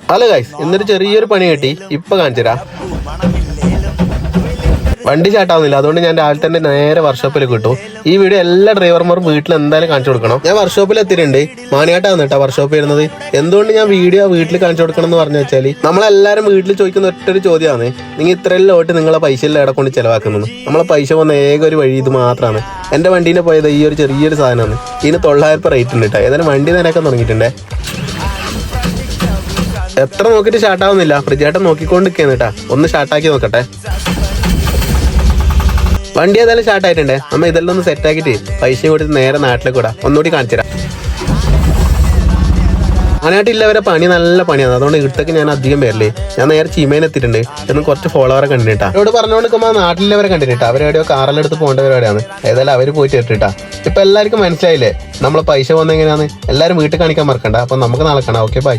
Hello guys, ഇന്നൊരു ചെറിയൊരു പണി കിട്ടി, ഇപ്പൊ കാണിച്ചുതരാ. വണ്ടി സ്റ്റാർട്ടാവുന്നില്ല, അതുകൊണ്ട് ഞാൻ രാവിലെ തന്നെ നേരെ വർക്ക്ഷോപ്പിൽ കിട്ടും. ഈ വീഡിയോ എല്ലാ ഡ്രൈവർമാരും വീട്ടിൽ എന്തായാലും കാണിച്ചു കൊടുക്കണം. ഞാൻ വർക്ക്ഷോപ്പിൽ എത്തിയിട്ടുണ്ട്. മാനിയാട്ടാണ് കേട്ടോ വർക്ക്ഷോപ്പ് വരുന്നത്. എന്തുകൊണ്ട് ഞാൻ വീഡിയോ വീട്ടിൽ കാണിച്ചു കൊടുക്കണം എന്ന് പറഞ്ഞു വെച്ചാൽ, നമ്മളെല്ലാവരും വീട്ടിൽ ചോദിക്കുന്ന ഒറ്റൊരു ചോദ്യമാണ്, നിങ്ങൾ ഇത്രയെല്ലാം ഓട്ട് നിങ്ങളെ പൈസ എല്ലാം ഇവിടെ കൊണ്ട് ചിലവാക്കുന്നത്. നമ്മളെ പൈസ പോകുന്ന ഏക ഒരു വഴി ഇത് മാത്രമാണ്. എൻ്റെ വണ്ടീനെ പോയത് ഈ ഒരു ചെറിയൊരു സാധനമാണ്. ഇതിന് 900 റേറ്റ് ഉണ്ട് കേട്ടോ. ഏതായാലും വണ്ടി നേരൊക്കെ തുടങ്ങിയിട്ടുണ്ടേ. എത്ര നോക്കിയിട്ട് സ്റ്റാർട്ടാവുന്നില്ല. ഫ്രിഡ്ജായിട്ട് നോക്കിക്കൊണ്ടിരിക്കുകയാണ് കേട്ടാ. ഒന്ന് സ്റ്റാർട്ടാക്കി നോക്കട്ടെ. വണ്ടി ഏതായാലും സ്റ്റാർട്ട് ആയിട്ടുണ്ടേ. നമ്മൾ ഇതെല്ലാം ഒന്ന് സെറ്റ് ആക്കിയിട്ട് പൈസയും കൊടുത്ത് നേരെ നാട്ടിലേക്ക് വിടാം. ഒന്നുകൂടി കാണിച്ചു തരാം. നാട്ടില്ലവരെ പണി നല്ല പണിയാണ്. അതുകൊണ്ട് ഇവിടത്തേക്ക് ഞാൻ അധികം പേരില്ലേ. ഞാൻ നേരെ ചീമേനെ എത്തിയിട്ടുണ്ട്. എന്ന് കുറച്ച് ഫോളോവറെ കണ്ടിട്ടാ. അവരോട് പറഞ്ഞുകൊണ്ട് നിൽക്കുമ്പോൾ നാട്ടിലവരെ കണ്ടിട്ടാ. അവരെവിടെയോ കാറെടുത്ത് പോകേണ്ട പരിപാടിയാണ്. ഏതായാലും അവർ പോയിട്ട് ഇട്ടിട്ടാ. ഇപ്പൊ എല്ലാവർക്കും മനസ്സിലായില്ലേ നമ്മളെ പൈസ പോകുന്നത് എങ്ങനെയാണ്. എല്ലാവരും വീട്ടിൽ കാണിക്കാൻ മറക്കണ്ട. അപ്പൊ നമുക്ക് നാളെ കാണാം. Okay, by.